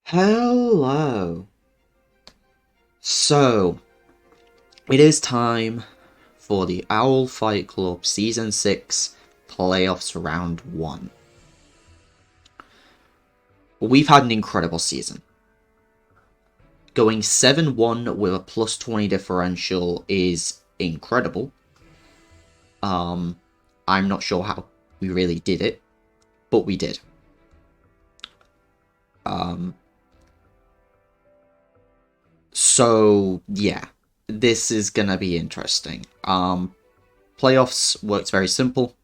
Hello. So, it is time for the Owl Fight Club Season 6 Playoffs Round 1. We've had an incredible season. Going 7-1 with a plus 20 differential is incredible. I'm not sure how we really did it, but we did. So, yeah, this is gonna be interesting. Playoffs works very simple.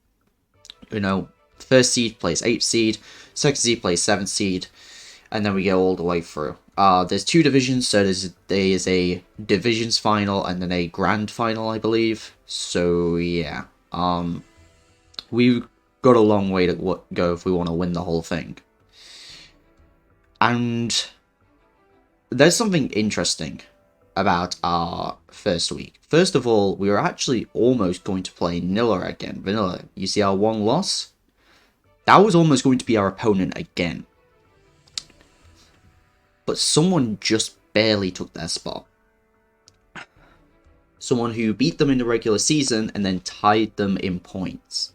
First seed plays 8th seed, second seed plays 7th seed, and then we go all the way through. There's two divisions, so there is a divisions final and then a grand final, I believe. So yeah, we've got a long way to go if we want to win the whole thing. And there's something interesting about our first week. First of all, we were actually almost going to play Nilla again. Vanilla, you see our one loss? That was almost going to be our opponent again. But someone just barely took their spot. Someone who beat them in the regular season and then tied them in points.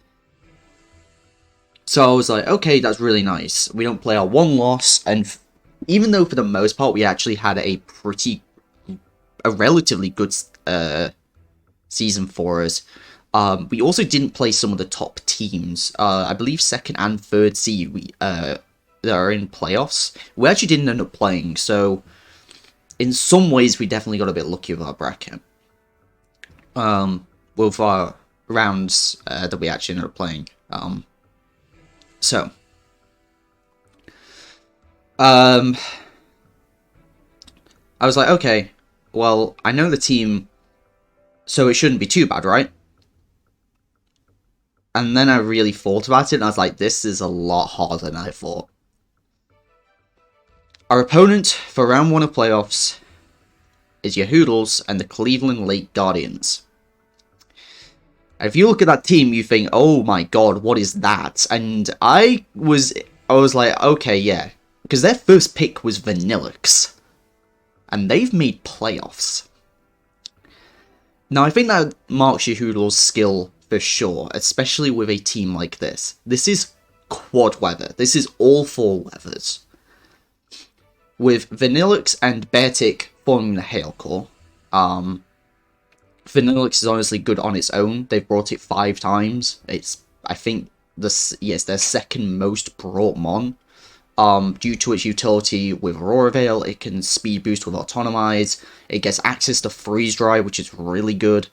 So I was like, okay, that's really nice. We don't play our one loss, and even though for the most part we actually had a relatively good season for us, we also didn't play some of the top teams. I believe second and third seed that are in playoffs, we actually didn't end up playing. So in some ways, we definitely got a bit lucky with our bracket. With our rounds that we actually ended up playing. I was like, okay, well, I know the team, so it shouldn't be too bad, right? And then I really thought about it, and I was like, this is a lot harder than I thought. Our opponent for round 1 of playoffs is Yahoodles and the Cleveland Lake Guardians. If you look at that team, you think, oh my god, what is that? And I was like, okay, yeah. Because their first pick was Vanillix. And they've made playoffs. Now, I think that marks Yahoodles' skill for sure, especially with a team like this. This is quad weather. This is all 4 weathers. With Vanillix and Beartic forming the Hail Core. Vanillix is honestly good on its own. They've brought it 5 times. It's, I think, their second most brought mon. Due to its utility with Aurora Veil, it can speed boost with Autonomize. It gets access to Freeze Dry, which is really good.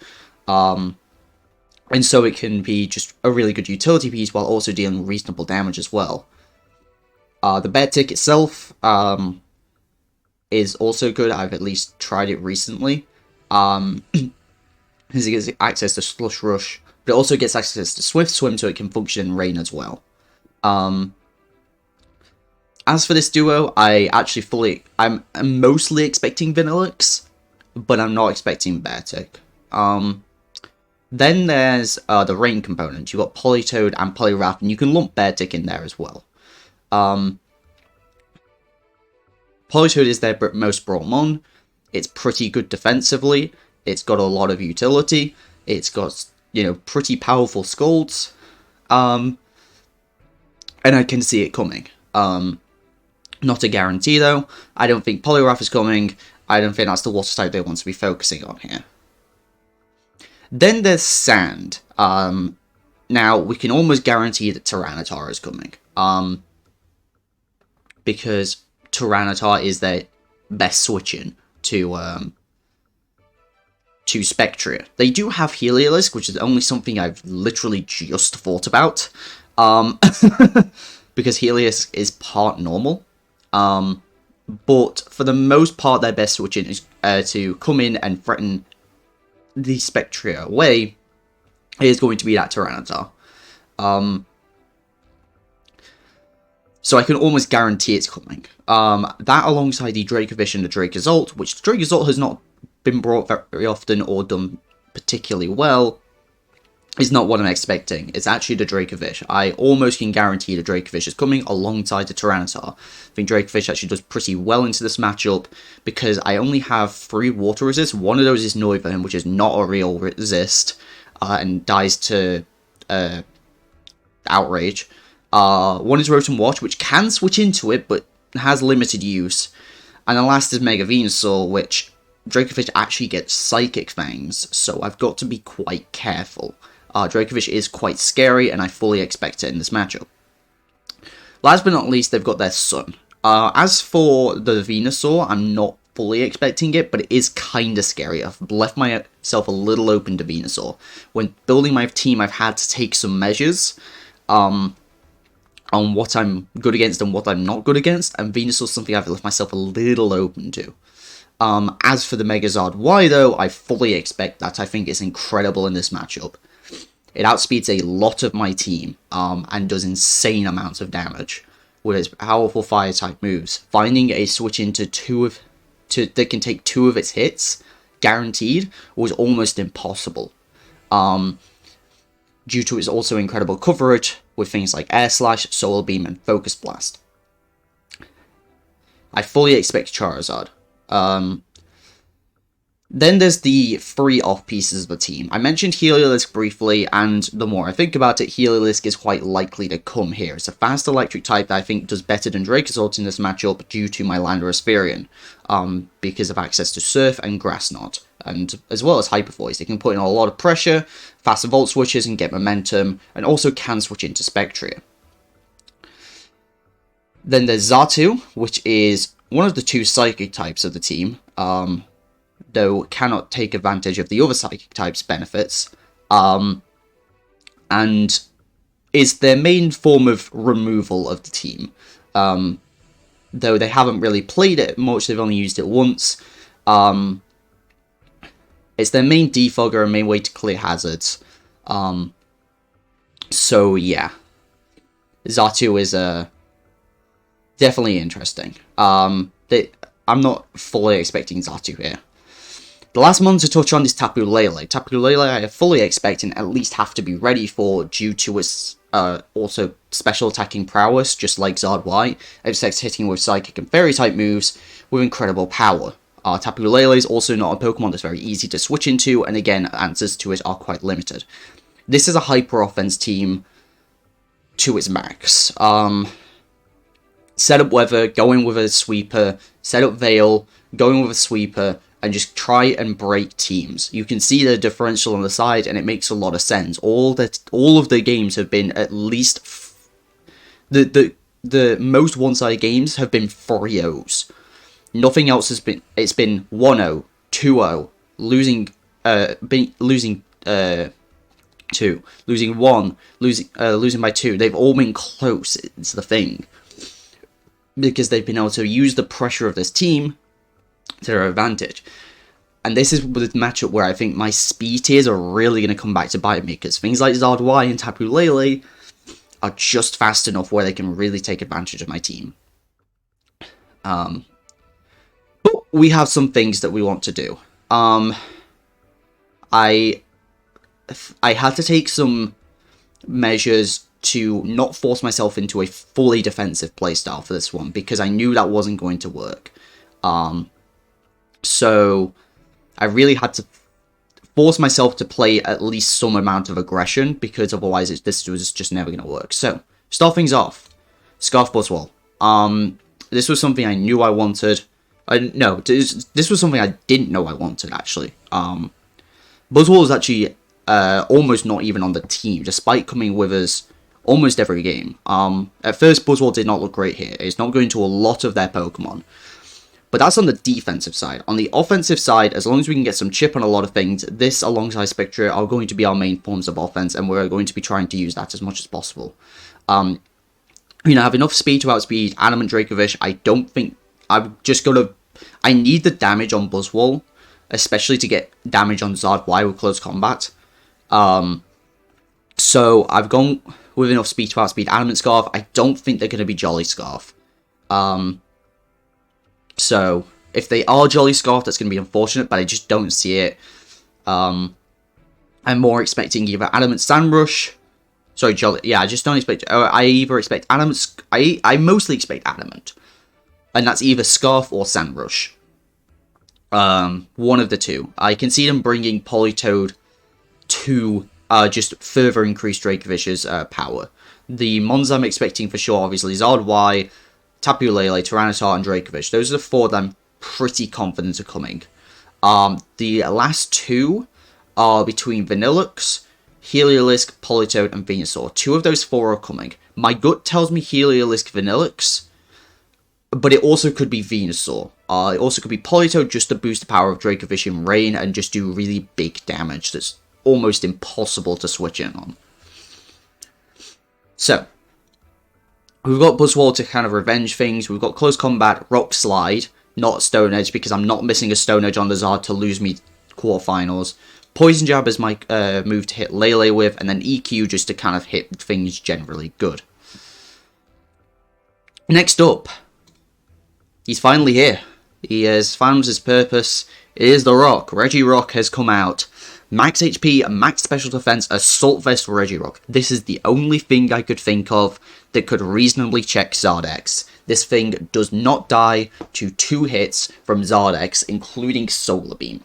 And so it can be just a really good utility piece while also dealing reasonable damage as well. The Beartic itself is also good. I've at least tried it recently. It gets access to Slush Rush, but it also gets access to Swift Swim, so it can function in rain as well. As for this duo, I'm mostly expecting Vanillix, but I'm not expecting Beartic. Then there's the rain component. You've got Politoed and Poliwrath, and you can lump Beartic in there as well. Politoed is their most brought mon. It's pretty good defensively. It's got a lot of utility. It's got, pretty powerful Scalds. And I can see it coming. Not a guarantee, though. I don't think Poliwrath is coming. I don't think that's the water type they want to be focusing on here. Then there's Sand. Now, we can almost guarantee that Tyranitar is coming. Because Tyranitar is their best switch-in to Spectria. They do have Heliolisk, which is only something I've literally just thought about. Because Heliolisk is part normal. But for the most part, their best switch-in is to come in and threaten the Spectria away. It is going to be that Tyranitar. So I can almost guarantee it's coming. That alongside the Dracovish and the Dracozolt, which the Dracozolt has not been brought very often or done particularly well. is not what I'm expecting. It's actually the Dracovish. I almost can guarantee the Dracovish is coming alongside the Tyranitar. I think Dracovish actually does pretty well into this matchup because I only have 3 water resists. One of those is Noivern, which is not a real resist, and dies to Outrage. One is Rotom Watch, which can switch into it, but has limited use. And the last is Mega Venusaur, which Dracovish actually gets Psychic Fangs, so I've got to be quite careful. Dracovish is quite scary, and I fully expect it in this matchup. Last but not least, they've got their Sun. As for the Venusaur, I'm not fully expecting it, but it is kind of scary. I've left myself a little open to Venusaur. When building my team, I've had to take some measures on what I'm good against and what I'm not good against, and Venusaur is something I've left myself a little open to. As for the Megazord Y, though, I fully expect that. I think it's incredible in this matchup. It outspeeds a lot of my team, and does insane amounts of damage with its powerful Fire-type moves. Finding a switch into that can take 2 of its hits, guaranteed, was almost impossible. Due to its also incredible coverage, with things like Air Slash, Solar Beam, and Focus Blast. I fully expect Charizard. Then there's the 3 off-pieces of the team. I mentioned Heliolisk briefly, and the more I think about it, Heliolisk is quite likely to come here. It's a fast electric type that I think does better than Dracozolt in this matchup due to my Landorus Firion, because of access to Surf and Grass Knot, and as well as Hyper Voice. It can put in a lot of pressure, fast Volt switches and get momentum, and also can switch into Spectria. Then there's Xatu, which is one of the 2 Psychic types of the team, though cannot take advantage of the other Psychic type's benefits, and is their main form of removal of the team. Though they haven't really played it much, they've only used it once. It's their main defogger and main way to clear hazards. So yeah, Xatu is definitely interesting. I'm not fully expecting Xatu here. The last one to touch on is Tapu Lele. Tapu Lele I fully expect and at least have to be ready for due to its also special attacking prowess, just like Zard Y. It expects hitting with Psychic and Fairy type moves with incredible power. Tapu Lele is also not a Pokemon that's very easy to switch into, and again, answers to it are quite limited. This is a hyper offense team to its max. Set up Weather, going with a Sweeper, set up Veil, going with a Sweeper, and just try and break teams. You can see the differential on the side, and it makes a lot of sense. All of the games have been at least the most one-sided games have been 3-0s. Nothing else has been. It's been 1-0, 2-0, losing 2, losing 1, losing by 2. They've all been close. It's the thing, because they've been able to use the pressure of this team to their advantage. And this is the matchup where I think my speed tiers are really going to come back to bite me, because things like Zard Y and Tapu Lele are just fast enough where they can really take advantage of my team. But we have some things that we want to do. I had to take some measures to not force myself into a fully defensive playstyle for this one, because I knew that wasn't going to work. So I really had to force myself to play at least some amount of aggression, because otherwise this was just never going to work. So, start things off. Scarf Buzzwole. This was something I knew I wanted. No, this was something I didn't know I wanted, actually. Buzzwole is actually almost not even on the team, despite coming with us almost every game. At first, Buzzwole did not look great here. It's not going to a lot of their Pokemon. But that's on the defensive side. On the offensive side, as long as we can get some chip on a lot of things, this alongside Spectre are going to be our main forms of offense, and we're going to be trying to use that as much as possible. I have enough speed to outspeed Adamant Dracovish. I don't think I'm just going to... I need the damage on Buzzwole, especially to get damage on Zard Y with close combat. So I've gone with enough speed to outspeed Adamant Scarf. I don't think they're going to be Jolly Scarf. So if they are Jolly Scarf, that's going to be unfortunate, but I just don't see it. I'm more expecting either Adamant Sandrush. Sorry, Jolly. Yeah, I just don't expect. I either expect Adamant. I mostly expect Adamant, and that's either Scarf or Sandrush. One of the two. I can see them bringing Politoed to just further increase Drakovish's power. The mons I'm expecting for sure, obviously, Zard Y, Tapu Lele, Tyranitar, and Dracovish. Those are the four that I'm pretty confident are coming. The last two are between Vanillux, Heliolisk, Politoed, and Venusaur. Two of those four are coming. My gut tells me Heliolisk, Vanillux, but it also could be Venusaur. It also could be Politoed just to boost the power of Dracovish in Rain and just do really big damage that's almost impossible to switch in on. So, we've got Buzzwole to kind of revenge things. We've got Close Combat, Rock Slide, not Stone Edge, because I'm not missing a Stone Edge on the Zard to lose me quarterfinals. Poison Jab is my move to hit Lele with, and then EQ just to kind of hit things generally good. Next up, he's finally here. He has found his purpose. It is the Rock. Regirock has come out. Max HP, max special defense, Assault Vest Regirock. This is the only thing I could think of that could reasonably check Zardex. This thing does not die to 2 hits from Zardex, including Solar Beam.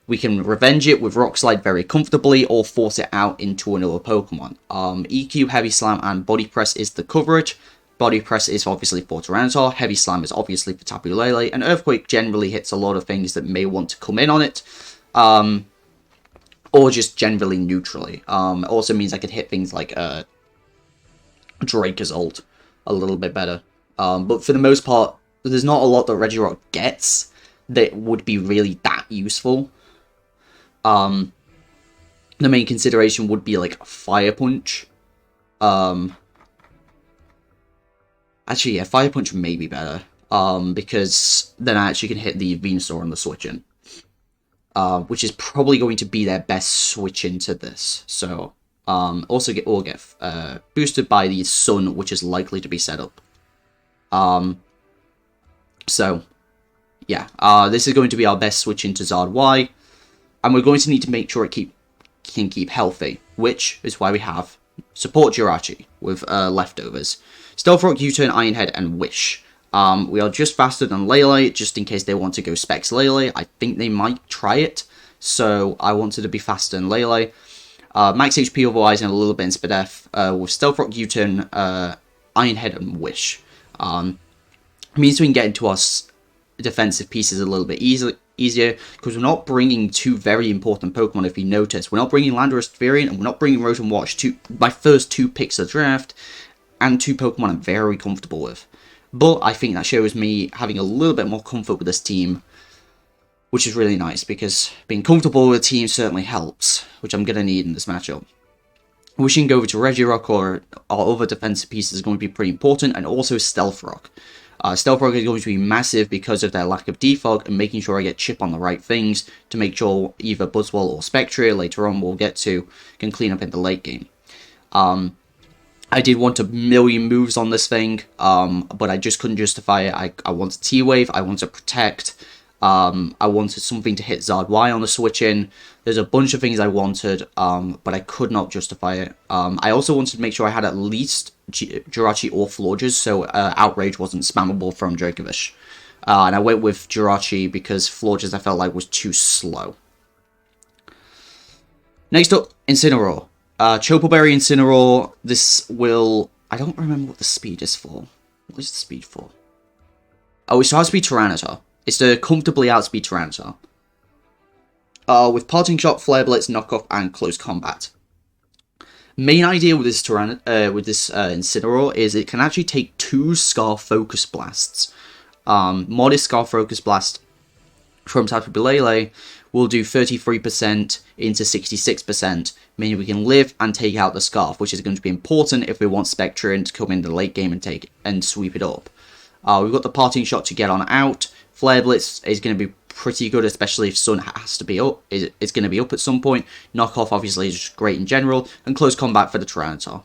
We can revenge it with Rock Slide very comfortably, or force it out into another Pokemon. EQ, Heavy Slam, and Body Press is the coverage. Body Press is obviously for Tyranitar, Heavy Slam is obviously for Tapu Lele, and Earthquake generally hits a lot of things that may want to come in on it. Or just generally neutrally. It also means I could hit things like Drake's ult a little bit better. But for the most part, there's not a lot that Regirock gets that would be really that useful. The main consideration would be like Fire Punch. Actually, yeah, Fire Punch may be better. Because then I actually can hit the Venusaur on the switch-in. Which is probably going to be their best switch into this. So, also get boosted by the Sun, which is likely to be set up. So, yeah, this is going to be our best switch into Zard Y, and we're going to need to make sure it can keep healthy, which is why we have Support Jirachi with leftovers. Stealth Rock, U-Turn, Iron Head, and Wish. We are just faster than Lele, just in case they want to go Specs Lele. I think they might try it, so I wanted to be faster than Lele. Max HP otherwise, and a little bit in Spadef, with Stealth Rock, U-Turn, Iron Head, and Wish. Means we can get into our defensive pieces a little bit easier, because we're not bringing two very important Pokemon, if you notice. We're not bringing Landorus Therian, and we're not bringing Rotom Wash, my first 2 picks of the draft, and 2 Pokemon I'm very comfortable with. But I think that shows me having a little bit more comfort with this team, which is really nice, because being comfortable with a team certainly helps, which I'm going to need in this matchup. Wishing over to Regirock or our other defensive pieces is going to be pretty important, and also Stealth Rock. Stealth Rock is going to be massive because of their lack of defog, and making sure I get chip on the right things to make sure either Buzzwole or Spectria, later on we'll get to, can clean up in the late game. I did want 1,000,000 moves on this thing, but I just couldn't justify it. I wanted T-Wave, I wanted Protect, I wanted something to hit Zard Y on the switch-in. There's a bunch of things I wanted, but I could not justify it. I also wanted to make sure I had at least Jirachi or Florges, so Outrage wasn't spammable from Dracovish. And I went with Jirachi because Florges I felt like was too slow. Next up, Incineroar. Chople Berry Incineroar, this will... I don't remember what the speed is for. What is the speed for? Oh, it's to outspeed Tyranitar. It's to comfortably outspeed Tyranitar. With Parting Shot, Flare Blitz, Knockoff, and Close Combat. Main idea with this Incineroar is it can actually take 2 Scar Focus Blasts. Modest Scar Focus Blast from Tapu Lele will do 33% into 66%, meaning we can live and take out the Scarf, which is going to be important if we want Spectrian to come in the late game and sweep it up. We've got the Parting Shot to get on out. Flare Blitz is going to be pretty good, especially if Sun has to be up. It's going to be up at some point. Knockoff obviously is just great in general, and Close Combat for the Tyranitar.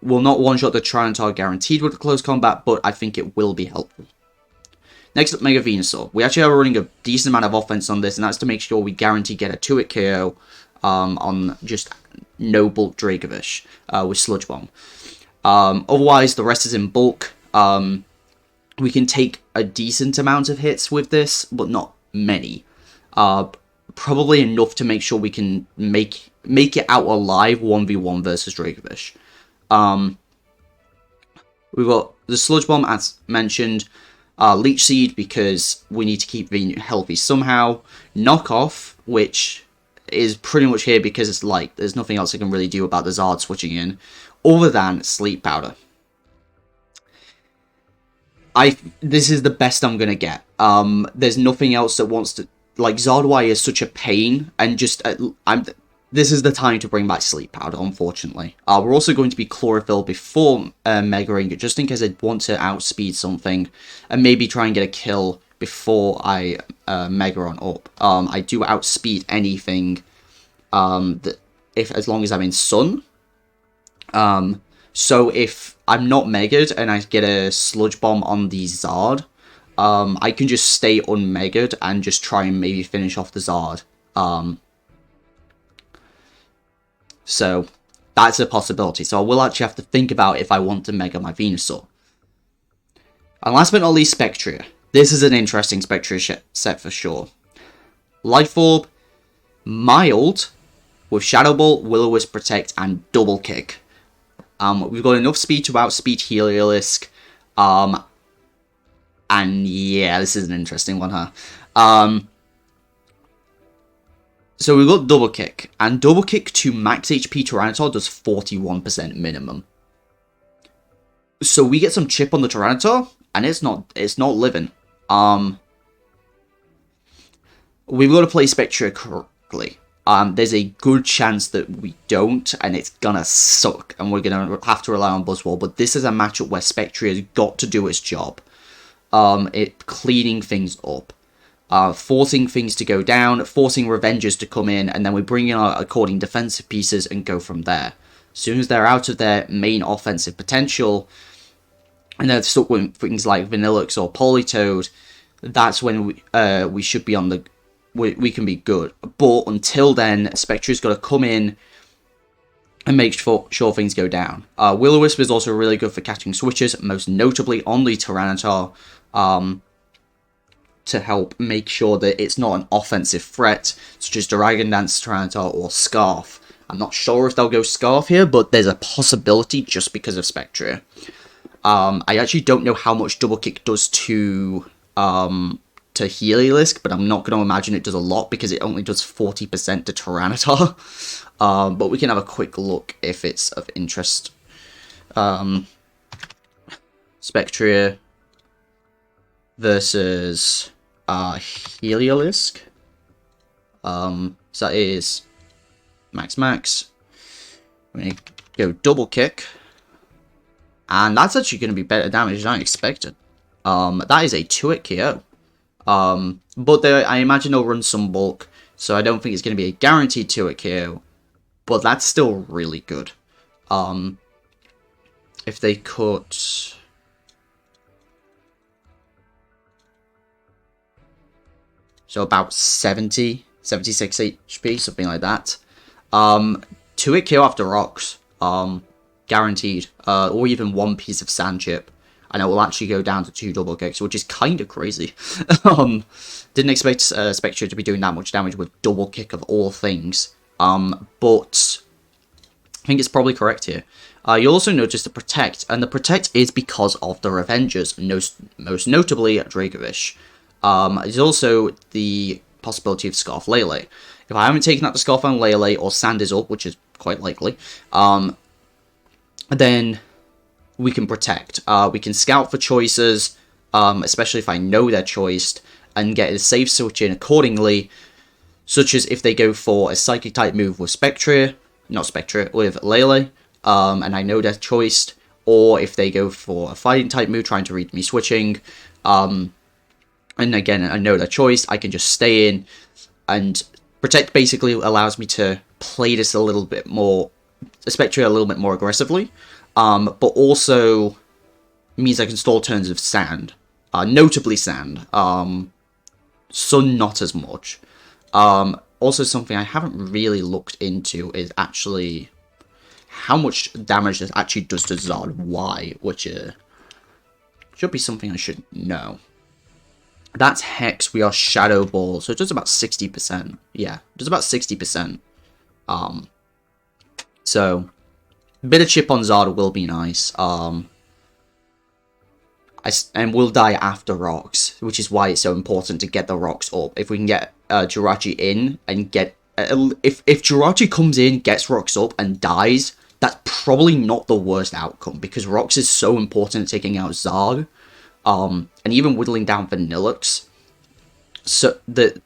Will not one-shot the Tyranitar guaranteed with the Close Combat, but I think it will be helpful. Next up, Mega Venusaur. We actually are running a decent amount of offense on this, and that's to make sure we guarantee get a 2-hit KO on just no bulk Dracovish with Sludge Bomb. Otherwise, the rest is in bulk. We can take a decent amount of hits with this, but not many. Probably enough to make sure we can make it out alive 1v1 versus Dracovish. We've got the Sludge Bomb, as mentioned. Leech Seed, because we need to keep being healthy somehow. Knockoff, which is pretty much here because it's like there's nothing else I can really do about the Zard switching in, other than Sleep Powder. This is the best I'm gonna get. There's nothing else that wants to, like, Zardwire is such a pain, and just this is the time to bring back Sleep Powder, unfortunately. We're also going to be Chlorophyll before Mega Ring, just in case I want to outspeed something, and maybe try and get a kill before I Mega on up. I do outspeed anything, as long as I'm in Sun. So if I'm not Mega'd and I get a Sludge Bomb on the Zard, I can just stay unmega'd and just try and maybe finish off the Zard. So that's a possibility. So I will actually have to think about if I want to Mega my Venusaur. And last but not least, Spectria. This is an interesting Spectria set for sure. Life Orb, mild, with Shadow Ball, Will-O-Wisp, Protect, and Double Kick. We've got enough speed to outspeed Heliolisk. And yeah, this is an interesting one, huh? So we've got Double Kick, and Double Kick to max HP Tyranitar does 41% minimum. So we get some chip on the Tyranitar, and it's not living. We've got to play Spectria correctly. There's a good chance that we don't, and it's gonna suck, and we're gonna have to rely on Buzzwole. But this is a matchup where Spectria has got to do its job. It cleaning things up. Forcing things to go down, forcing Revengers to come in, and then we bring in our according defensive pieces and go from there. As soon as they're out of their main offensive potential, and they're stuck with things like Vanillux or Politoed, that's when we should be on the... We can be good. But until then, Spectria's got to come in and make sure things go down. Will-O-Wisp is also really good for catching switches, most notably on the Tyranitar, to help make sure that it's not an offensive threat, such as Dragon Dance, Tyranitar, or Scarf. I'm not sure if they'll go Scarf here, but there's a possibility just because of Spectria. I actually don't know how much Double Kick does to Heliolisk, but I'm not going to imagine it does a lot because it only does 40% to Tyranitar. But we can have a quick look if it's of interest. Spectria versus Heliolisk. So that is max. We're going to go Double Kick. And that's actually going to be better damage than I expected. That is a 2-hit KO. But I imagine they'll run some bulk, so I don't think it's going to be a guaranteed 2-hit KO. But that's still really good. If they cut... So about 76 HP, something like that. 2-hit KO after rocks. Guaranteed. Or even one piece of sand chip. And it will actually go down to 2 double kicks, which is kind of crazy. Didn't expect Spectria to be doing that much damage with double kick of all things. But I think it's probably correct here. You'll also notice the Protect, and the Protect is because of the Revengers, most notably Dracovish. There's also the possibility of Scarf Lele. If I haven't taken out the Scarf on Lele, or Sand is up, which is quite likely, then we can Protect. We can scout for choices, especially if I know they're choiced, and get a safe switch in accordingly, such as if they go for a Psychic type move with with Lele, and I know they're choiced, or if they go for a Fighting type move trying to read me switching, and again, I know they're choiced, I can just stay in, and Protect basically allows me to play this a little bit more, Spectria a little bit more aggressively, but also means I can stall turns of Sand. Notably Sand. Sun, not as much. Also, something I haven't really looked into is actually how much damage this actually does to Zard Y, which should be something I should know. That's Hex, we are Shadow Ball, so it does about 60%. Yeah, it does about 60%. So, a bit of chip on Zard will be nice. And will die after rocks, which is why it's so important to get the rocks up. If we can get Jirachi in and get... if Jirachi comes in, gets rocks up, and dies, that's probably not the worst outcome, because rocks is so important at taking out Zard, and even whittling down Vanillux, so that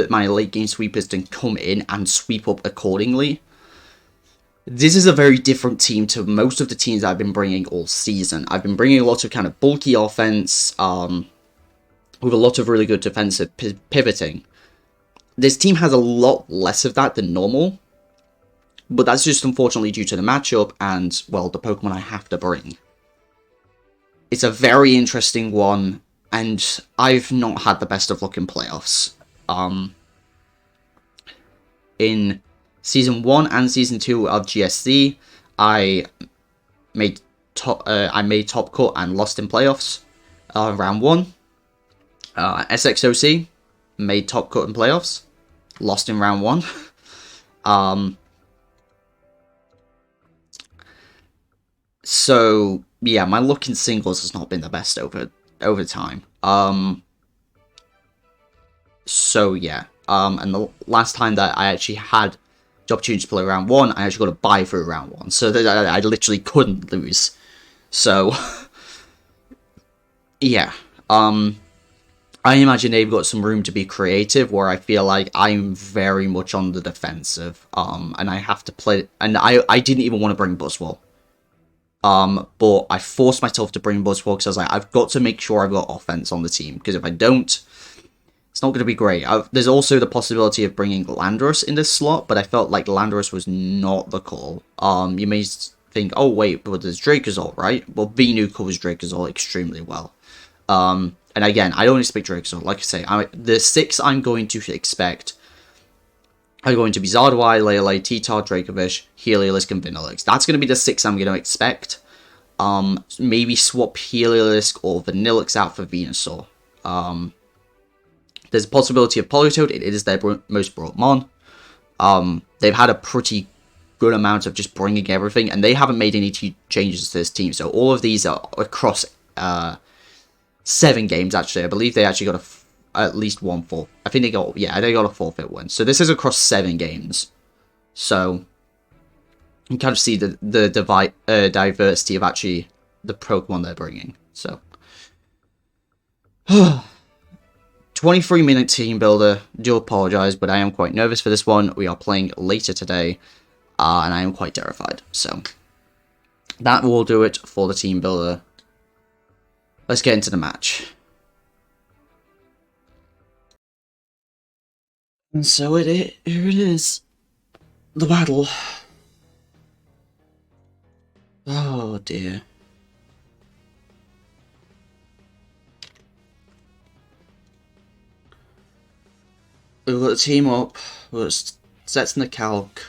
my late game sweepers can come in and sweep up accordingly. This is a very different team to most of the teams I've been bringing all season. I've been bringing a lot of kind of bulky offense, with a lot of really good defensive pivoting. This team has a lot less of that than normal, but that's just unfortunately due to the matchup and, well, the Pokemon I have to bring. It's a very interesting one, and I've not had the best of luck in playoffs. In Season 1 and Season 2 of GSC, I made top cut and lost in playoffs. Round 1. SXOC made top cut in playoffs, lost in round 1. So yeah, my luck in singles has not been the best over time. So yeah, and the last time that I actually had the opportunity to play round 1, I actually got a bye through round 1, so that I literally couldn't lose. So yeah, I imagine they've got some room to be creative, where I feel like I'm very much on the defensive, and I have to play, and I didn't even want to bring Buzzwole. But I forced myself to bring Buzzwole because I was like, I've got to make sure I've got offense on the team, because if I don't, it's not going to be great. There's also the possibility of bringing Landorus in this slot, but I felt like Landorus was not the call. You may think, oh wait, but there's Dracozolt, right? Well, Venu covers Dracozolt extremely well. And again, I don't expect Dracozolt. Like I say, the 6 I'm going to expect are going to be Zardwai, Lele, T-Tar, Dracovish, Heliolisk, and Vanillix. That's going to be the 6 I'm going to expect. Maybe swap Heliolisk or Vanillix out for Venusaur. There's a possibility of Politoed. It is their most brought Mon. They've had a pretty good amount of just bringing everything, and they haven't made any changes to this team. So all of these are across 7 games, actually. I believe they actually got at least 1 4. I think they got a forfeit win. So this is across 7 games. So you can kind of see the diversity of actually the Pokemon they're bringing. So 23-minute team builder. Do apologize, but I am quite nervous for this one. We are playing later today, and I am quite terrified. So that will do it for the team builder. Let's get into the match. And so here it is. The battle. Oh dear. We've got the team up. We've got sets in the calc.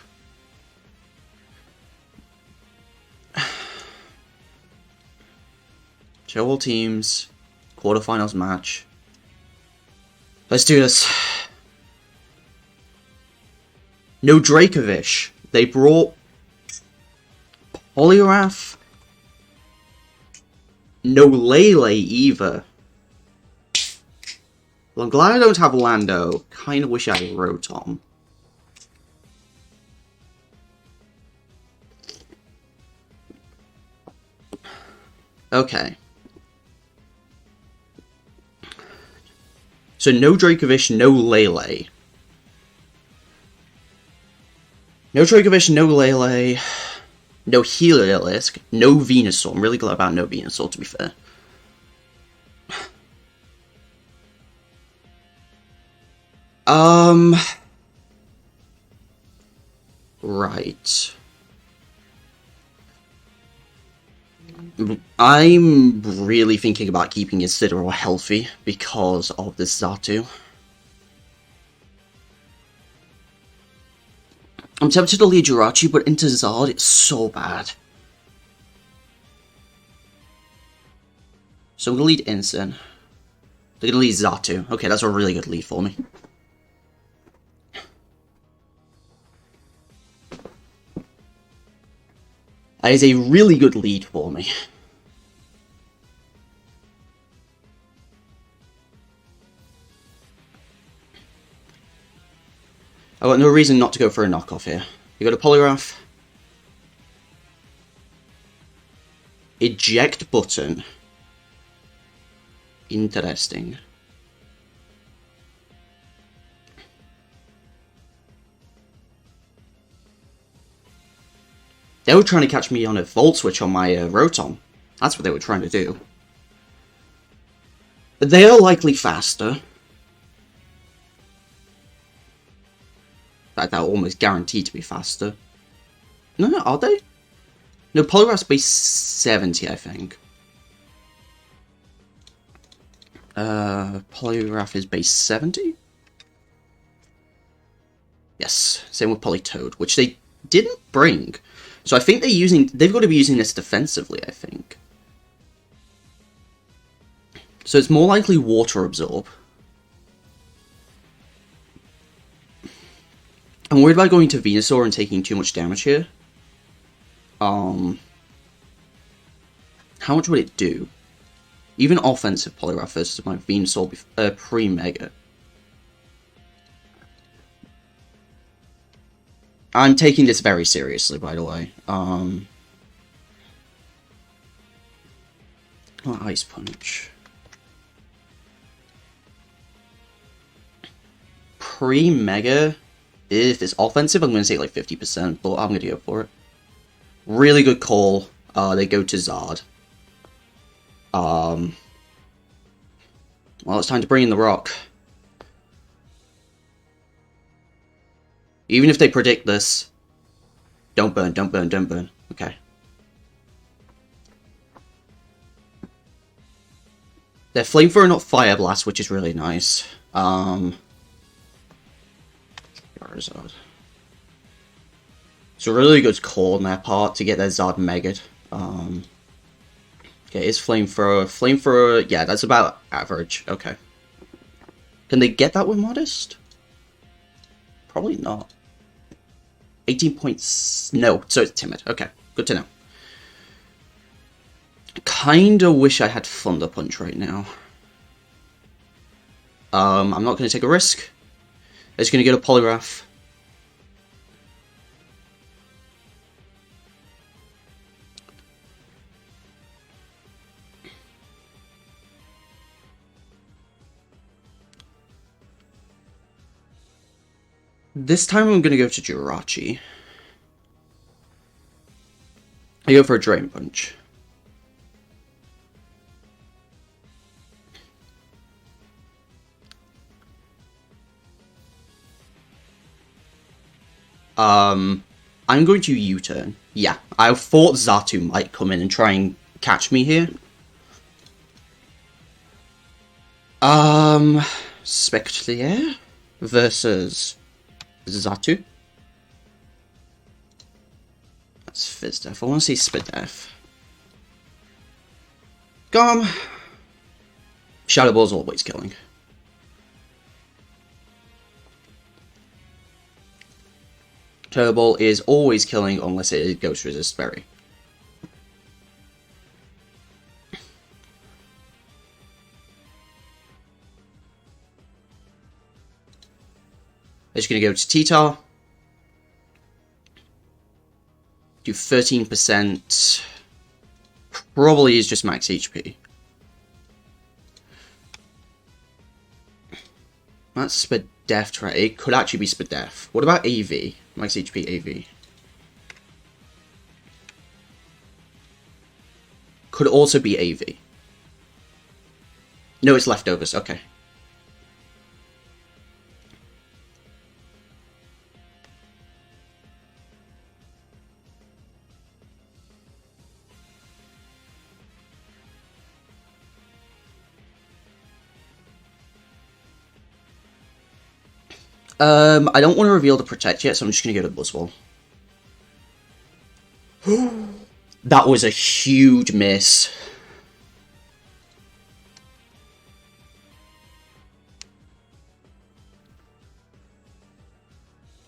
Show all teams. Quarterfinals match. Let's do this. No Dracovish. They brought Poliwrath. No Lele either. Well, I'm glad I don't have Lando. Kinda wish I had Rotom. Okay. So no Dracovish, no Lele. No Dracovish, no Lele, no Heliolisk, no Venusaur. I'm really glad about no Venusaur, to be fair. Right. I'm really thinking about keeping Isidro healthy because of this Xatu. I'm tempted to lead Jirachi, but into Zard, it's so bad. So I'm going to lead Incin. They're going to lead Xatu. Okay, that's a really good lead for me. That is a really good lead for me. I've got no reason not to go for a knockoff here. You got a Polygraph. Eject button. Interesting. They were trying to catch me on a Volt Switch on my Rotom. That's what they were trying to do. They are likely faster. In fact, they're almost guaranteed to be faster. No, are they? No, Polygraph's base 70, I think. Polygraph is base 70? Yes, same with Politoed, which they didn't bring. So I think they've got to be using this defensively, I think. So it's more likely Water Absorb. I'm worried about going to Venusaur and taking too much damage here. How much would it do? Even offensive Polygraph versus my Venusaur pre-Mega. I'm taking this very seriously, by the way. Oh, Ice Punch. Pre-Mega, if it's offensive, I'm going to say like 50%, but I'm going to go for it. Really good call. They go to Zard. Well, it's time to bring in the rock. Even if they predict this, don't burn, don't burn, don't burn. Okay. They're Flamethrower, not Fire Blast, which is really nice. Charizard. It's a really good call on their part to get their Zard Mega'd. Okay, it's Flamethrower. Flamethrower, yeah, that's about average. Okay. Can they get that with Modest? Probably not. 18 points. No, so it's Timid. Okay, good to know. Kinda wish I had Thunder Punch right now. I'm not going to take a risk. It's going to get a Polygraph. This time I'm going to go to Jirachi. I go for a Drain Punch. I'm going to U-turn. Yeah, I thought Xatu might come in and try and catch me here. Spectrier versus Xatu. That's Fizdef. I want to see Spidef. Gom. Shadow Ball's always killing. Turbo Ball is always killing unless it is Ghost Resist Berry. It's going to go to T-Tar. Do 13%. Probably is just max HP. That's Spadef, right? It could actually be Spadef. What about AV? Max HP AV. Could also be AV. No, it's leftovers. Okay. I don't want to reveal the Protect yet, so I'm just going to go to Buzzwole. That was a huge miss.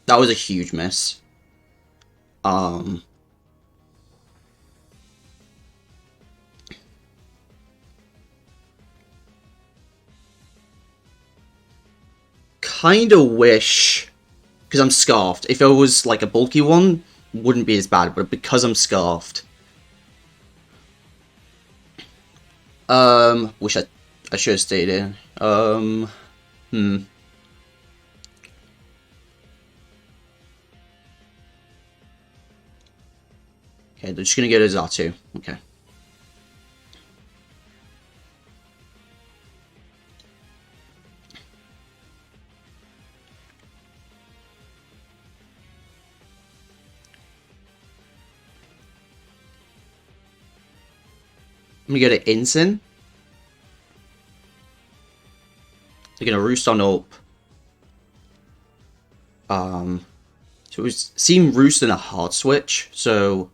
That was a huge miss. Kinda wish, because I'm scarfed. If it was like a bulky one, wouldn't be as bad, but because I'm scarfed. Wish I should have stayed in. Okay, they're just gonna go to Xatu. Okay. I'm gonna go to Incin. They're gonna roost on up. So it was seeing roost and a hard switch, so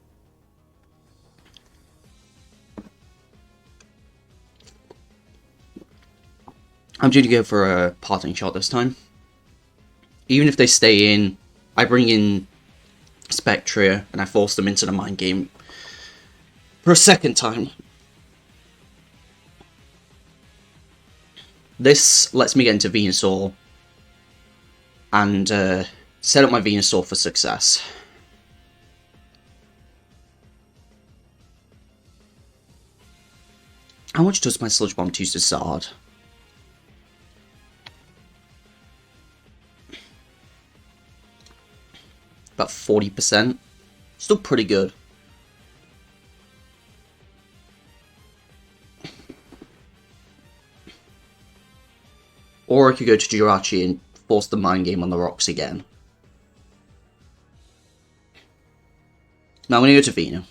I'm due to go for a parting shot this time. Even if they stay in, I bring in Spectria and I force them into the mind game for a second time. This lets me get into Venusaur and set up my Venusaur for success. How much does my Sludge Bomb do to Zard? About 40%. Still pretty good. Or I could go to Jirachi and force the mind game on the rocks again. Now I'm going to go to Veno.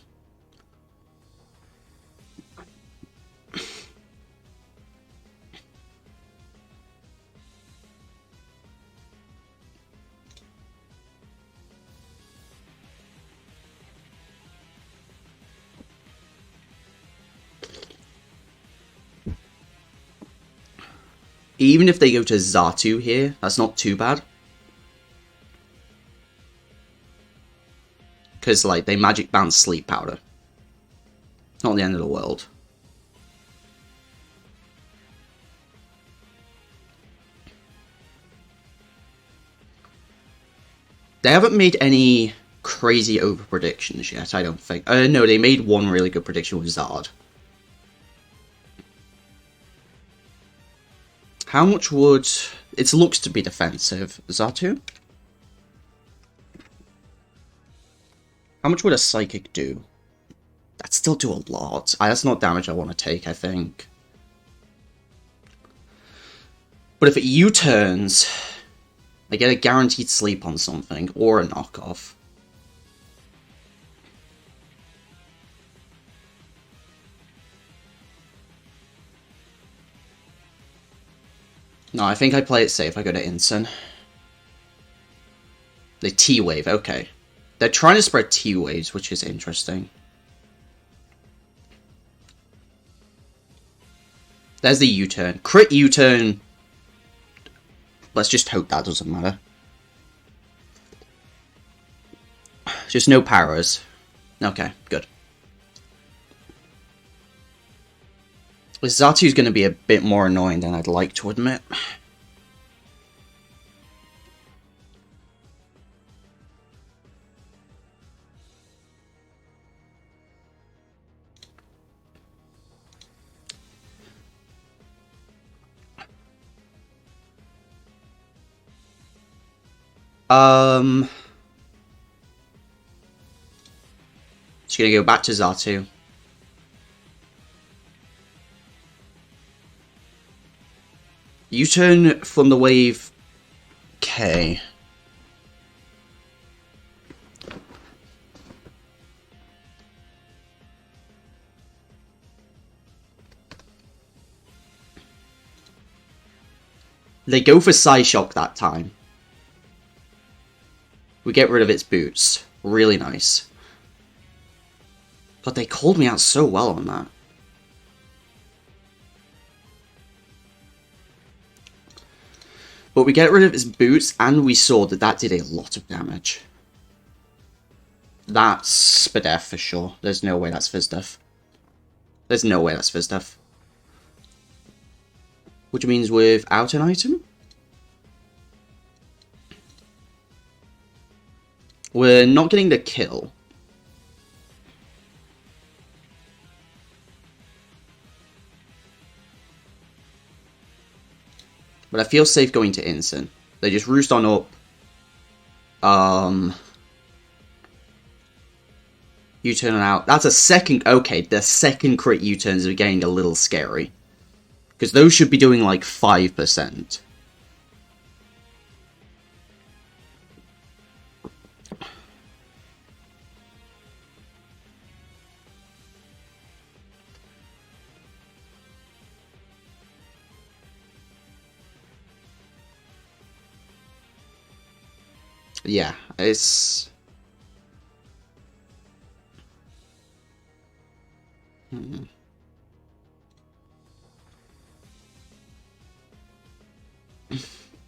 Even if they go to Xatu here, that's not too bad. Because, like, they magic bounce Sleep Powder. Not the end of the world. They haven't made any crazy over predictions yet, I don't think. No, they made one really good prediction with Zard. How much would... It looks to be defensive. Xatu? How much would a Psychic do? That'd still do a lot. That's not damage I want to take, I think. But if it U-turns, I get a guaranteed sleep on something, or a knockoff. No, I think I play it safe. I go to Incin. The T-Wave, okay. They're trying to spread T-Waves, which is interesting. There's the U-turn. Crit U-turn. Let's just hope that doesn't matter. Just no powers. Okay, good. Xatu's going to be a bit more annoying than I'd like to admit. Just going to go back to Xatu. U-turn from the wave. Okay. They go for Psyshock that time. We get rid of its boots. Really nice. But they called me out so well on that. But we get rid of its boots, and we saw that that did a lot of damage. That's Spadef for sure. There's no way that's Fizdef. There's no way that's Fizdef. Which means without an item? We're not getting the kill. But I feel safe going to Instant. They just roost on up. U-turn out. That's a second... Okay, the second crit U-turns are getting a little scary. Because those should be doing like 5%. Yeah, it's...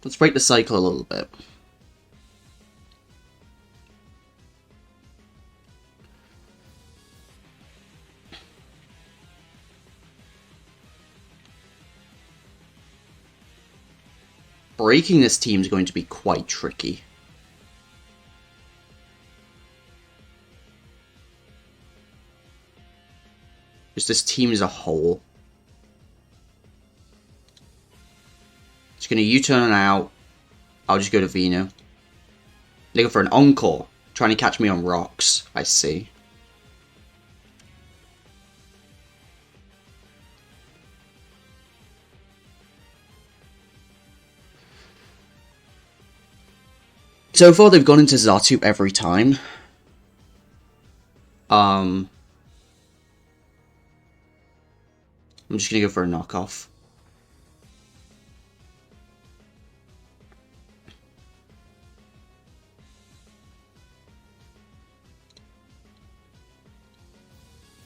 Let's break the cycle a little bit. Breaking this team is going to be quite tricky. Just this team as a whole. Just gonna U-turn out. I'll just go to Vino. Looking for an encore. Trying to catch me on rocks. I see. So far they've gone into Zatu every time. I'm just gonna go for a knockoff.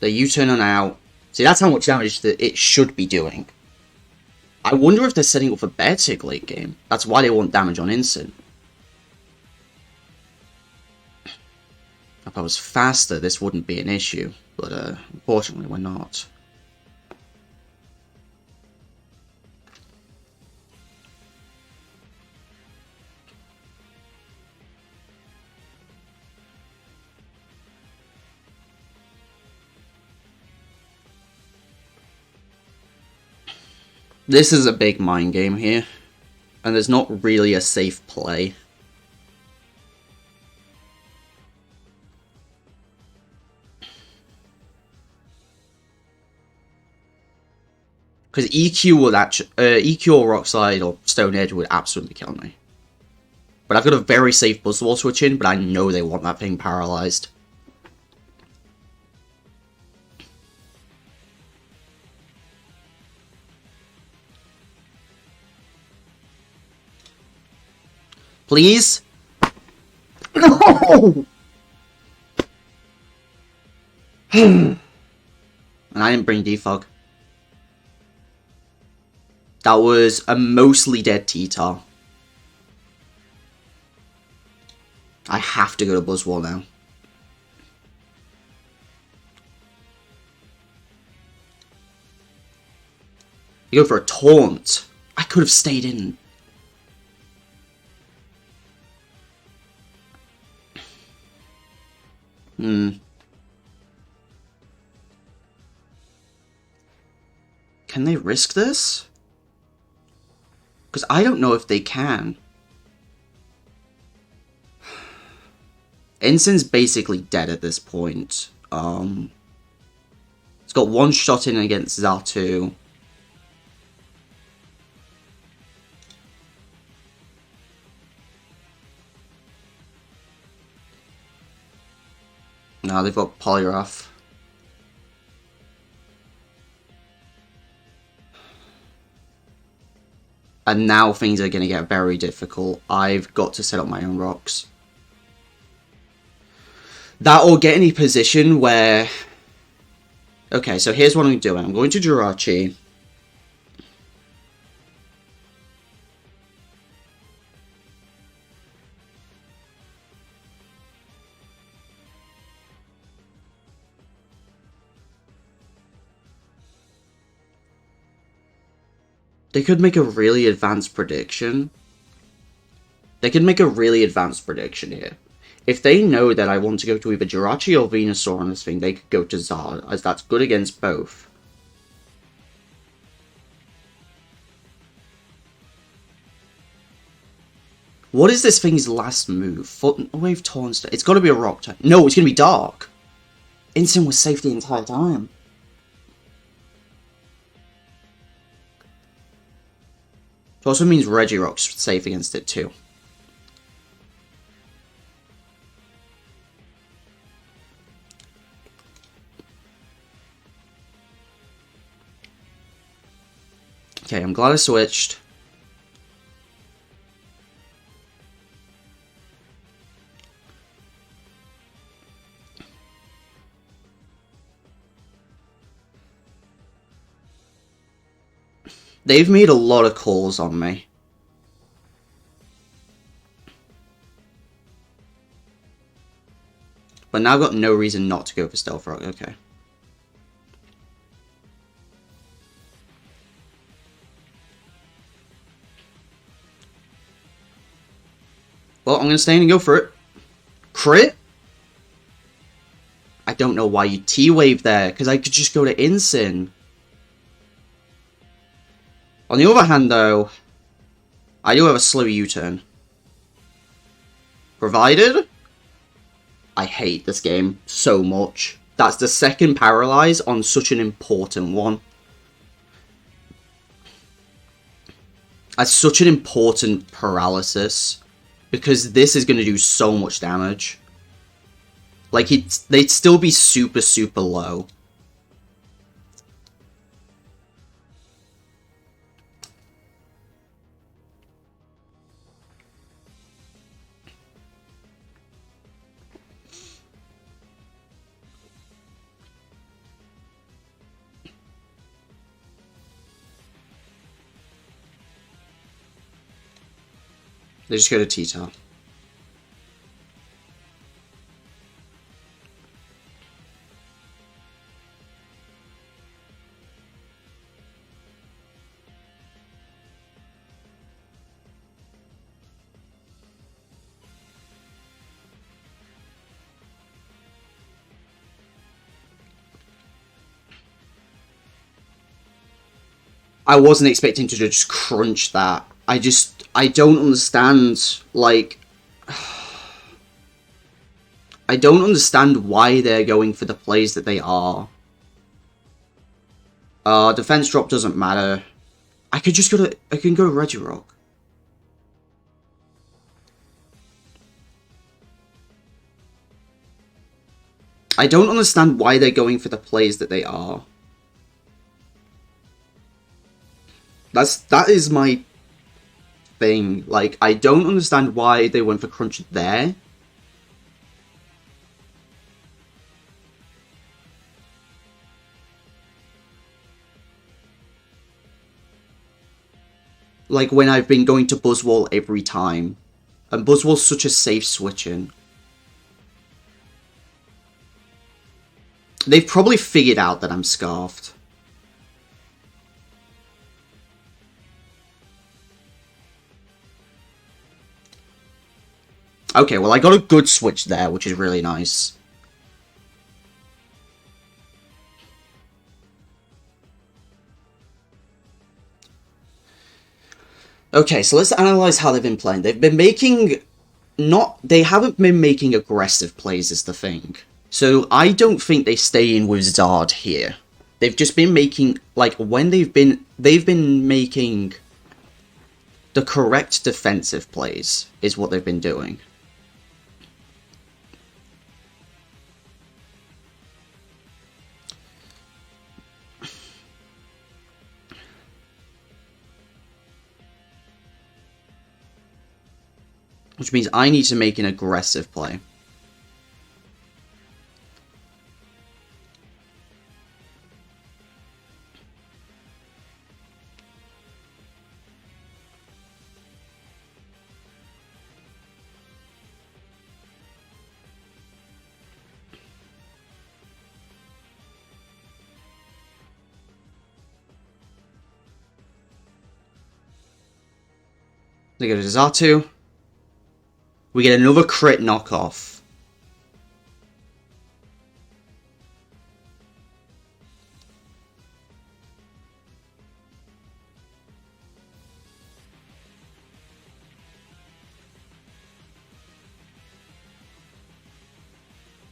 The U-turn on out. See, that's how much damage that it should be doing. I wonder if they're setting up for Beartick late game. That's why they want damage on instant. If I was faster, this wouldn't be an issue. But unfortunately, we're not. This is a big mind game here, and there's not really a safe play. Because EQ would actually, EQ or Rockslide or Stone Edge would absolutely kill me. But I've got a very safe Buzzwall switch in, but I know they want that thing paralyzed. Please? No! And I didn't bring Defog. That was a mostly dead T-Tar. I have to go to Buzzwall now. You go for a taunt. I could have stayed in. Can they risk this? Because I don't know if they can. Ensign's basically dead at this point. It's got one shot in against Zatu. Now they've got Polygraph. And now things are going to get very difficult. I've got to set up my own rocks. That or get in a position where... Okay, so here's what I'm doing. I'm going to Jirachi. They could make a really advanced prediction. They could make a really advanced prediction here. If they know that I want to go to either Jirachi or Venusaur on this thing, they could go to Zard, as that's good against both. What is this thing's last move? Foot Wave Taunt. It's got to be a Rock type. No, it's going to be Dark. Instant was safe the entire time. It also means Regirock's safe against it too. Okay, I'm glad I switched. They've made a lot of calls on me. But now I've got no reason not to go for Stealth Rock, okay. Well, I'm going to stay in and go for it. Crit? I don't know why you T-Wave there, because I could just go to Incin. On the other hand, though, I do have a slow U-turn. Provided... I hate this game so much. That's the second Paralyze on such an important one. That's such an important paralysis. Because this is going to do so much damage. Like, they'd still be super, super low. They just go to T-Top. I wasn't expecting to just crunch that. I don't understand, like... I don't understand why they're going for the plays that they are. Defense drop doesn't matter. I can go Regirock. I don't understand why they're going for the plays that they are. That is my thing. Like, I don't understand why they went for crunch there. Like, when I've been going to Buzzwole every time. And Buzzwole's such a safe switch-in. They've probably figured out that I'm Scarfed. Okay, well, I got a good switch there, which is really nice. Okay, so let's analyze how they've been playing. They've been making... They haven't been making aggressive plays is the thing. So I don't think they stay in with Zard here. They've just been making... Like, when they've been making the correct defensive plays is what they've been doing. Which means I need to make an aggressive play. They go to Zatu. We get another crit knockoff.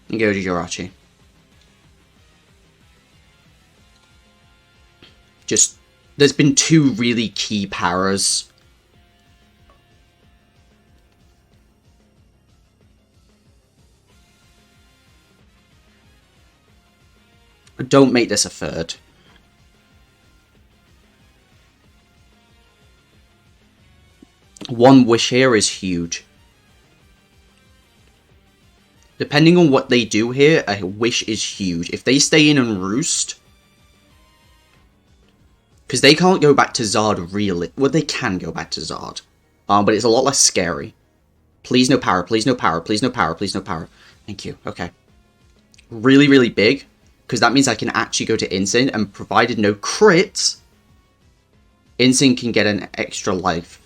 And go to Jirachi. Just, there's been two really key paras. Don't make this a third. One wish here is huge. Depending on what they do here, a wish is huge. If they stay in and roost... Because they can't go back to Zard really. Well, they can go back to Zard. But it's a lot less scary. Please no power, please no power, please no power, please no power. Thank you, okay. Really, really big. Because that means I can actually go to Insane, and provided no crits, Insane can get an extra life.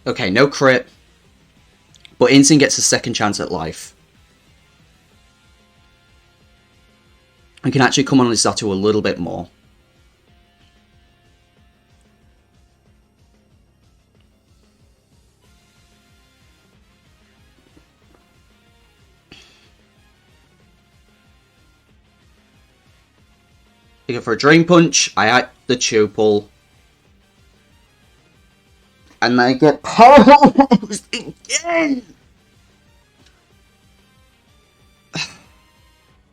Okay, no crit. But Insane gets a second chance at life. I can actually come on this Zatu a little bit more. I go for a Drain Punch, I act the Chopal. And I get paralyzed again!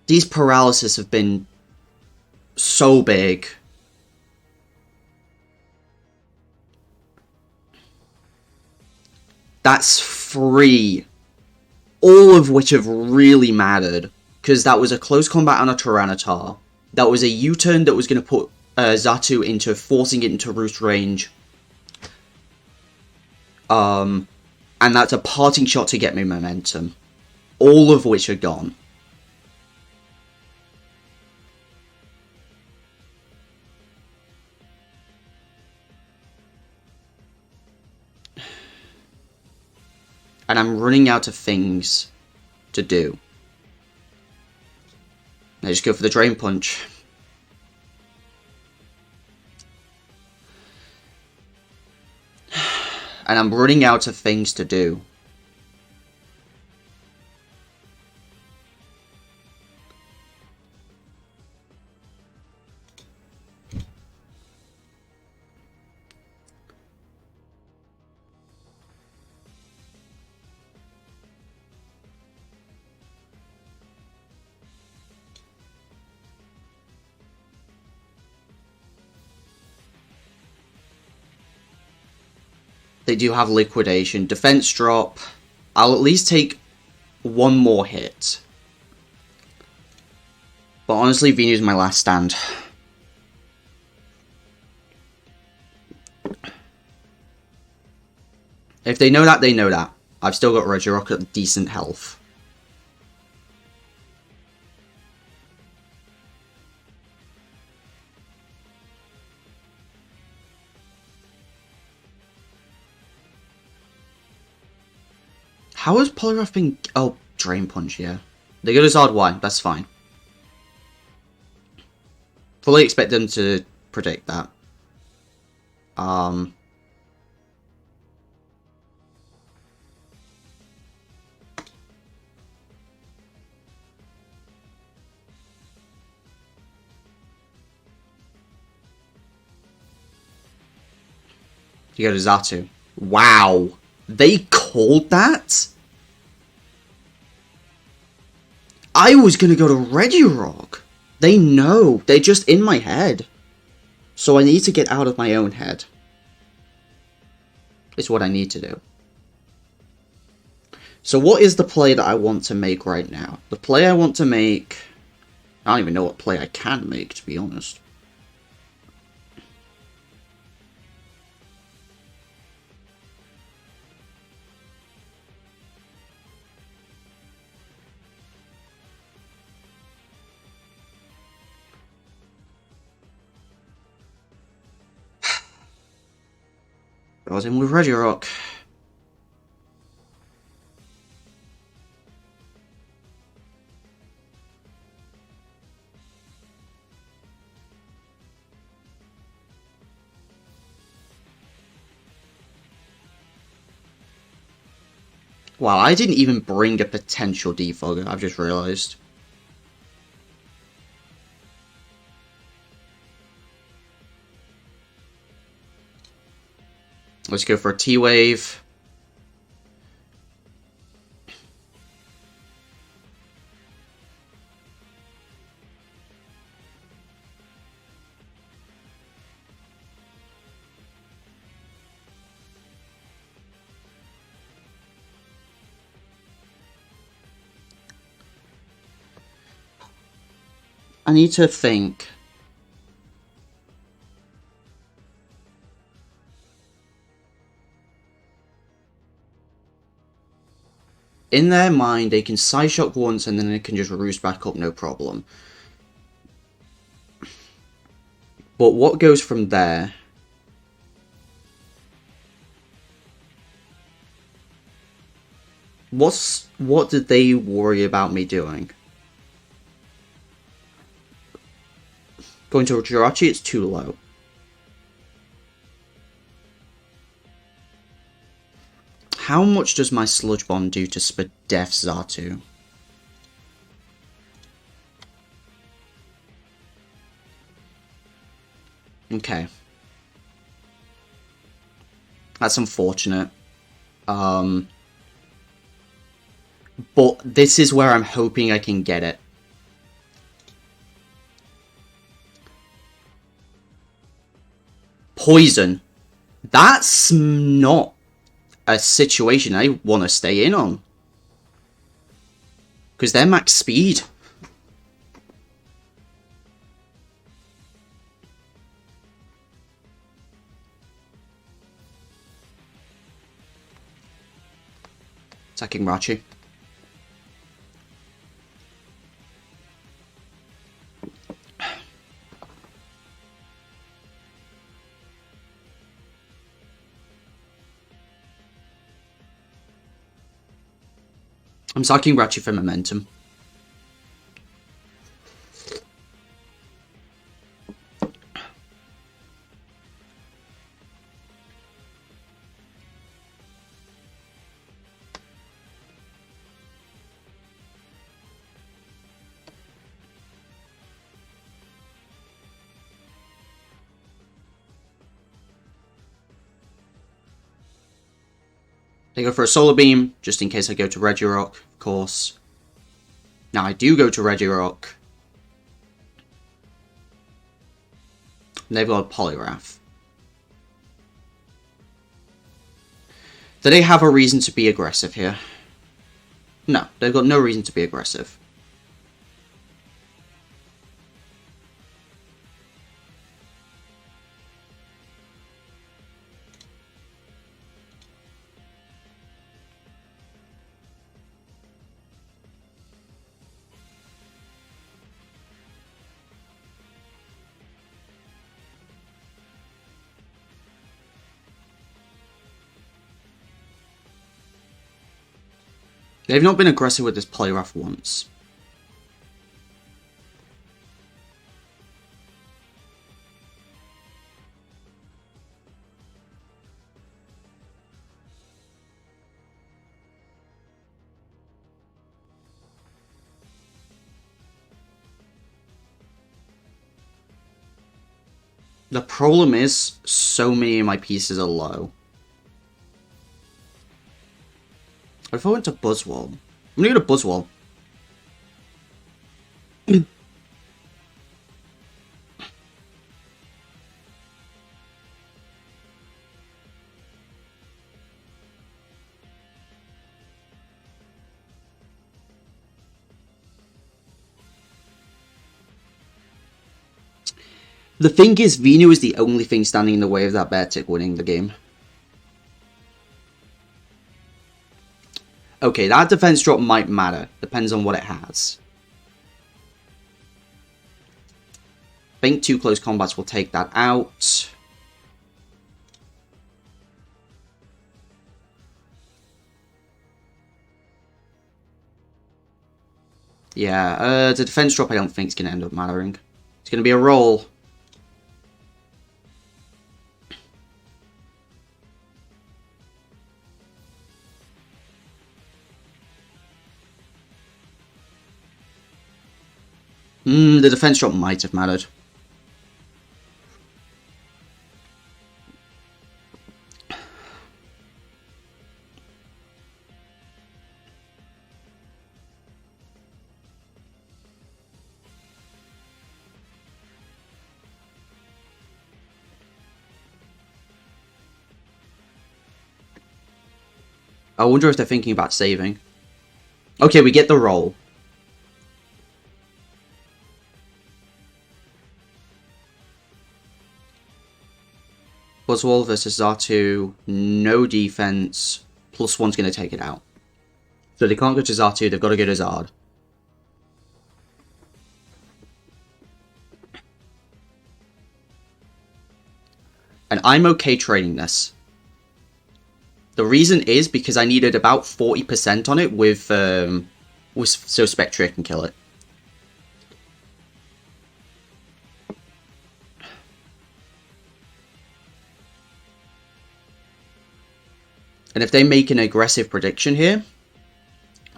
These paralysis have been so big. That's 3. All of which have really mattered. Because that was a close combat on a Tyranitar. That was a U-turn that was going to put Zatu into forcing it into roost range. And that's a parting shot to get me momentum. All of which are gone. And I'm running out of things to do. I just go for the Drain Punch. And I'm running out of things to do. They do have Liquidation. Defense drop. I'll at least take one more hit. But honestly, Venu's my last stand. If they know that, they know that. I've still got Regirock at decent health. How has Poliwrath been... Oh, Drain Punch, yeah. They go to Zard Y, that's fine. Fully expect them to predict that. You go to Zatu. Wow. They called that? I was going to go to Regirock. They know. They're just in my head. So I need to get out of my own head. It's what I need to do. So what is the play that I want to make right now? The play I want to make... I don't even know what play I can make, to be honest. Goes in with Regirock. Wow, I didn't even bring a potential defogger, I've just realised. Let's go for a T-Wave. I need to think. In their mind, they can Psyshock once and then they can just roost back up, no problem. But what goes from there? What did they worry about me doing? Going to Jirachi, it's too low. How much does my Sludge Bomb do to Spadef Xatu? Okay. That's unfortunate. But this is where I'm hoping I can get it. Poison. That's not a situation I want to stay in on. Because they're max speed. Attacking Rachi. I'm sacking Rachi for momentum. They go for a Solar Beam, just in case I go to Regirock, of course. Now I do go to Regirock. They've got a Poliwrath. Do they have a reason to be aggressive here? No, they've got no reason to be aggressive. They've not been aggressive with this Poliwrath once. The problem is, so many of my pieces are low. If I went to Buzzwole, I'm gonna go to Buzzwole. The thing is, Venu is the only thing standing in the way of that Beartic winning the game. Okay, that defense drop might matter. Depends on what it has. I think 2 close combats will take that out. Yeah, the defense drop I don't think is going to end up mattering. It's going to be a roll. The defense drop might have mattered. I wonder if they're thinking about saving. Okay, we get the roll. Buzzwole versus Xatu, no defense, +1's going to take it out. So they can't go to Xatu, they've got to go to Zard. And I'm okay trading this. The reason is because I needed about 40% on it with so Spectre can kill it. And if they make an aggressive prediction here,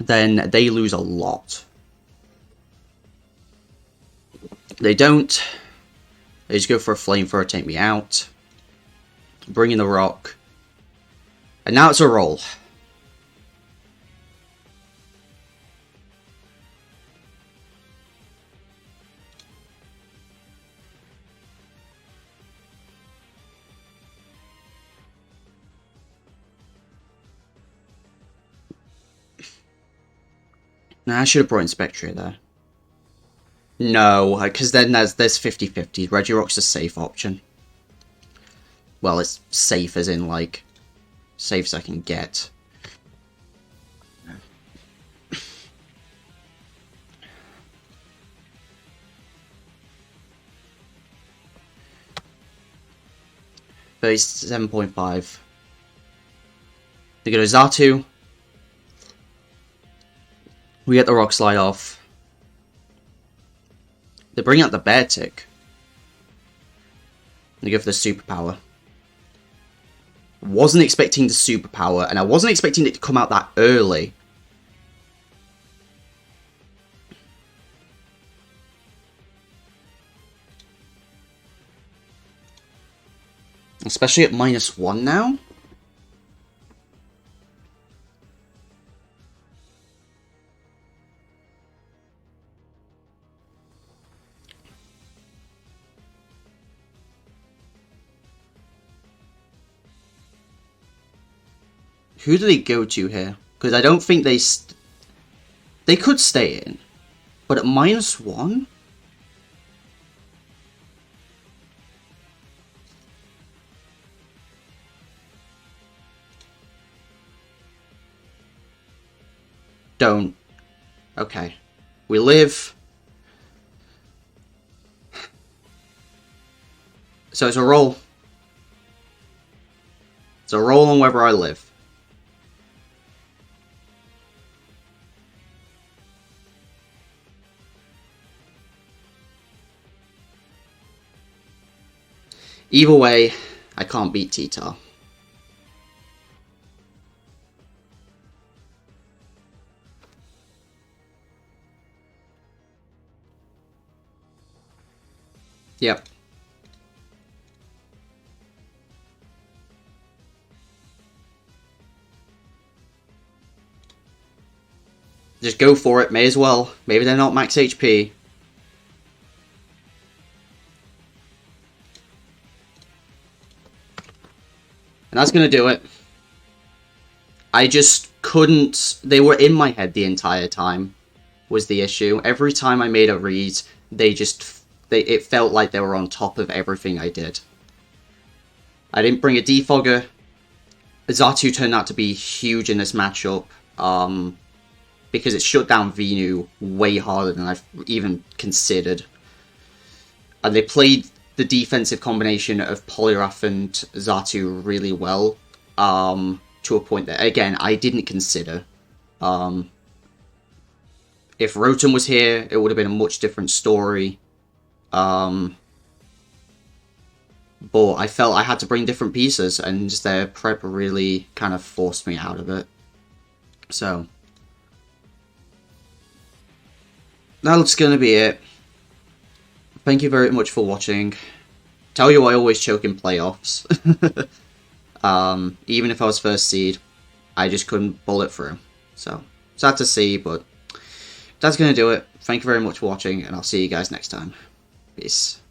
then they lose a lot. They don't. They just go for a flamethrower, take me out. Bring in the rock. And now it's a roll. Nah, I should have brought in Spectre there. No, because then there's 50-50. Regirock's a safe option. Well, it's safe as in, like, safe as I can get. Base 7.5. They go to Xatu. We get the Rock Slide off. They bring out the Bear Tick. They go for the Superpower. Wasn't expecting the Superpower, and I wasn't expecting it to come out that early. Especially at -1 now. Who do they go to here? Because I don't think they could stay in, but at -1. Don't. Okay. We live. So it's a roll. It's a roll on whether I live. Either way, I can't beat T-Tar. Yep. Just go for it, may as well. Maybe they're not max HP. And that's going to do it. I just couldn't... They were in my head the entire time, was the issue. Every time I made a read, it felt like they were on top of everything I did. I didn't bring a defogger. Xatu turned out to be huge in this matchup, because it shut down Venu way harder than I've even considered. And they played the defensive combination of Poliwrath and Xatu really well, to a point that, again, I didn't consider. If Rotom was here, it would have been a much different story. But I felt I had to bring different pieces, and just their prep really kind of forced me out of it. So that's going to be it. Thank you very much for watching. Tell you I always choke in playoffs. Even if I was first seed, I just couldn't bullet through. So, sad to see, but that's going to do it. Thank you very much for watching, and I'll see you guys next time. Peace.